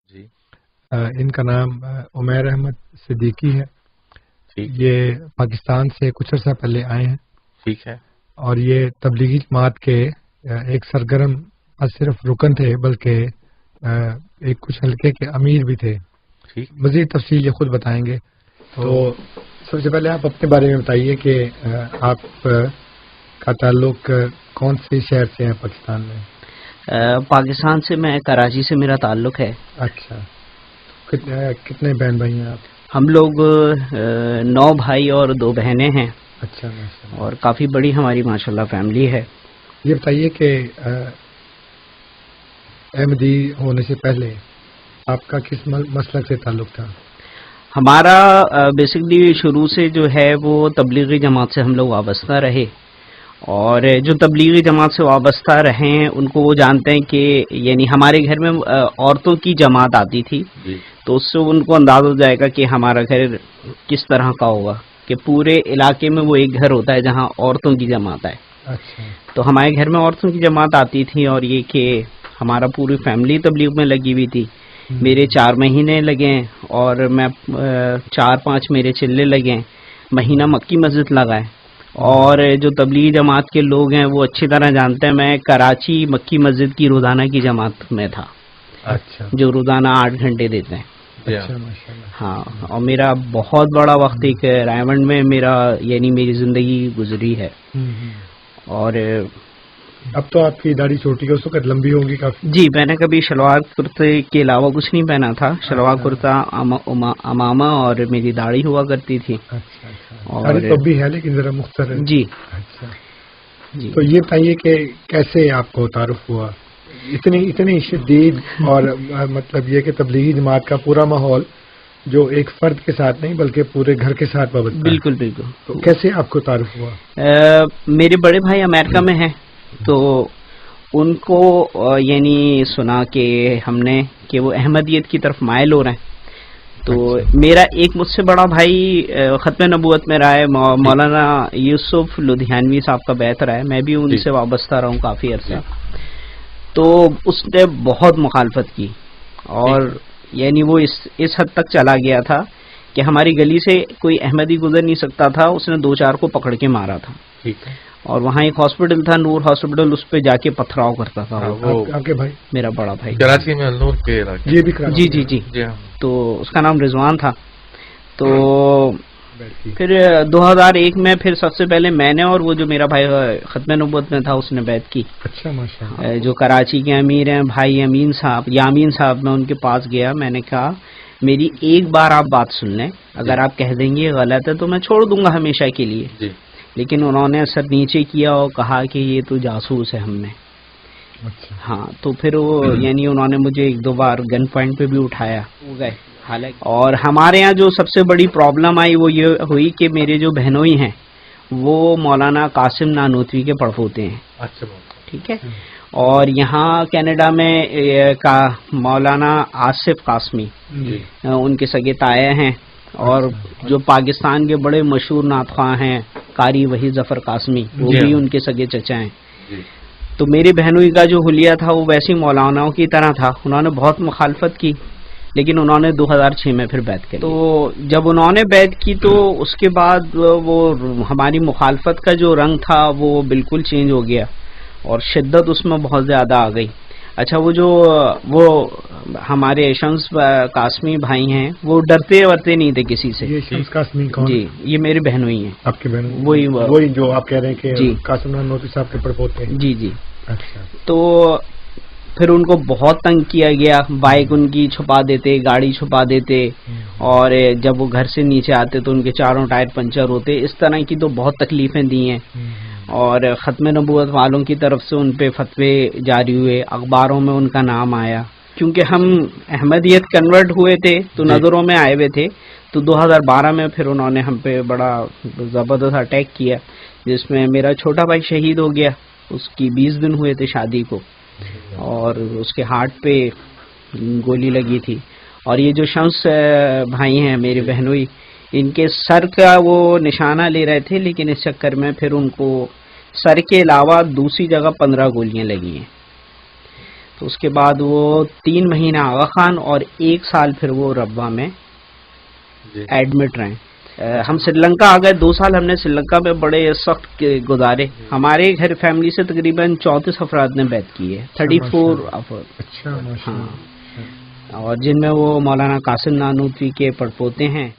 جی ان کا نام عمیر احمد صدیقی ہے. ٹھیک یہ پاکستان سے کچھ عرصہ پہلے آئے ہیں ٹھیک ہے. اور یہ تبلیغی جماعت کے ایک سرگرم نہ صرف رکن تھے بلکہ ایک کچھ حلقے کے امیر بھی تھے. ٹھیک. مزید تفصیل یہ خود بتائیں گے. تو سب سے پہلے آپ اپنے بارے میں بتائیے کہ آپ کا تعلق کون سے شہر سے ہے پاکستان میں؟ پاکستان سے میں کراچی سے میرا تعلق ہے. اچھا. کتنے بہن بھائی ہیں آپ؟ ہم لوگ 9 بھائی اور 2 بہنیں ہیں. اچھا ماشاءاللہ. اور کافی بڑی ہماری ماشاءاللہ فیملی ہے. یہ بتائیے کہ احمدی ہونے سے پہلے آپ کا کس مسلک سے تعلق تھا؟ ہمارا بیسکلی شروع سے جو ہے وہ تبلیغی جماعت سے ہم لوگ وابستہ رہے. اور جو تبلیغی جماعت سے وابستہ رہے ہیں ان کو وہ جانتے ہیں کہ یعنی ہمارے گھر میں عورتوں کی جماعت آتی تھی. تو اس سے ان کو انداز ہو جائے گا کہ ہمارا گھر کس طرح کا ہوگا کہ پورے علاقے میں وہ ایک گھر ہوتا ہے جہاں عورتوں کی جماعت ہے. اچھا. تو ہمارے گھر میں عورتوں کی جماعت آتی تھی اور یہ کہ ہمارا پوری فیملی تبلیغ میں لگی ہوئی تھی. میرے 4 مہینے لگے اور میں 4-5 میرے چلے لگے. مہینہ مکی مسجد لگائے. اور جو تبلیغی جماعت کے لوگ ہیں وہ اچھی طرح جانتے ہیں میں کراچی مکی مسجد کی روزانہ کی جماعت میں تھا. اچھا. جو روزانہ 8 گھنٹے دیتے ہیں. اچھا ماشاءاللہ. ہاں. اور میرا بہت بڑا وقت ایک رائمنڈ میں میرا یعنی میری زندگی گزری ہے. اور اب تو آپ کی داڑھی چھوٹی ہے، اس وقت لمبی ہوگی کافی. جی میں نے کبھی شلوار کرتے کے علاوہ کچھ نہیں پہنا تھا. شلوار کرتا امامہ اور میری داڑھی ہوا کرتی تھی. اچھا. داڑھی تو بھی ہے لیکن ذرا مختصر ہے. جی. اچھا. جی. تو یہ بتائیے کہ کیسے آپ کو تعارف ہوا اتنی شدید اور مطلب یہ کہ تبلیغی جماعت کا پورا ماحول جو ایک فرد کے ساتھ نہیں بلکہ پورے گھر کے ساتھ وابستہ. بالکل بالکل. تو کیسے آپ کو تعارف ہوا؟ میرے بڑے بھائی امریکہ میں ہیں تو ان کو یعنی سنا کہ ہم نے کہ وہ احمدیت کی طرف مائل ہو رہے ہیں. تو میرا ایک مجھ سے بڑا بھائی ختم نبوت میں رہا ہے، مولانا یوسف لدھیانوی صاحب کا بیعت رہا ہے. میں بھی ان سے وابستہ رہا ہوں کافی عرصہ. تو اس نے بہت مخالفت کی اور یعنی وہ اس حد تک چلا گیا تھا کہ ہماری گلی سے کوئی احمدی گزر نہیں سکتا تھا. اس نے 2-4 کو پکڑ کے مارا تھا. اور وہاں ایک ہاسپٹل تھا نور ہاسپٹل، اس پہ جا کے پتھراؤ کرتا تھا. آپ کے بھائی؟ میرا بڑا بھائی کراچی میں نور کے علاقے. جی. تو اس کا نام رضوان تھا. تو پھر 2001 میں پھر سب سے پہلے میں نے اور وہ جو میرا بھائی ختم نبوت میں تھا اس نے بیعت کی. اچھا ماشاءاللہ. جو کراچی کے امیر ہیں بھائی یامین صاحب میں ان کے پاس گیا. میں نے کہا میری ایک بار آپ بات سن لیں، اگر آپ کہہ دیں گے غلط ہے تو میں چھوڑ دوں گا ہمیشہ کے لیے. لیکن انہوں نے سر نیچے کیا اور کہا کہ یہ تو جاسوس ہے ہم میں. ہاں. تو پھر وہ یعنی انہوں نے مجھے 1-2 بار گن پوائنٹ پہ بھی اٹھایا ہو گئے. اور ہمارے ہاں جو سب سے بڑی پرابلم آئی وہ یہ ہوئی کہ میرے جو بہنوئی ہیں وہ مولانا قاسم نانوتوی کے پڑپوتے ہیں. ٹھیک ہے. اور یہاں کینیڈا میں مولانا آصف قاسمی ان کے سگے تایا ہیں. اور جو پاکستان کے بڑے مشہور نعت خواں ہیں قاری وحید ظفر قاسمی وہ بھی ان کے سگے چچا ہیں. تو میری بہنوئی کا جو حلیہ تھا وہ ویسی مولاناؤں کی طرح تھا. انہوں نے بہت مخالفت کی لیکن انہوں نے 2006 میں پھر بیعت کی. تو جب انہوں نے بیعت کی تو اس کے بعد وہ ہماری مخالفت کا جو رنگ تھا وہ بالکل چینج ہو گیا اور شدت اس میں بہت زیادہ آ گئی. اچھا وہ ہمارے شمس قاسمی بھائی ہیں وہ ڈرتے ورتے نہیں تھے کسی سے. یہ شمس قاسمی کون؟ جی یہ میری بہنوئی ہیں. آپ کی بہن؟ وہی جو آپ کہہ رہے ہیں کہ جی قاسم نانوتوی صاحب کے پڑپوتے ہیں. جی. اچھا. تو پھر ان کو بہت تنگ کیا گیا. بائک ان کی چھپا دیتے، گاڑی چھپا دیتے اور جب وہ گھر سے نیچے آتے تو ان کے چاروں ٹائر پنچر ہوتے. اس طرح کی تو بہت تکلیفیں دی ہیں. اور ختم نبوت والوں کی طرف سے ان پہ فتوے جاری ہوئے، اخباروں میں ان کا نام آیا. کیونکہ ہم احمدیت کنورٹ ہوئے تھے تو نظروں میں آئے ہوئے تھے. تو 2012 میں پھر انہوں نے ہم پہ بڑا زبردست اٹیک کیا جس میں میرا چھوٹا بھائی شہید ہو گیا. اس کی 20 دن ہوئے تھے شادی کو اور اس کے ہارٹ پہ گولی لگی تھی. اور یہ جو شمس بھائی ہیں میری بہنوئی ان کے سر کا وہ نشانہ لے رہے تھے لیکن اس چکر میں پھر ان کو سر کے علاوہ دوسری جگہ 15 گولیاں لگی ہیں. تو اس کے بعد وہ 3 مہینہ آغا خان اور 1 سال پھر وہ ربوہ میں جی ایڈمٹ رہے. ہم سری لنکا آ گئے. 2 سال ہم نے سری لنکا میں بڑے سخت گزارے. ہمارے گھر فیملی سے تقریباً 34 افراد نے بیعت کی ہے. 34 افراد. اچھا ماشاء اللہ. ہاں، اور جن میں وہ مولانا قاسم نانوتوی کے پڑپوتے ہیں.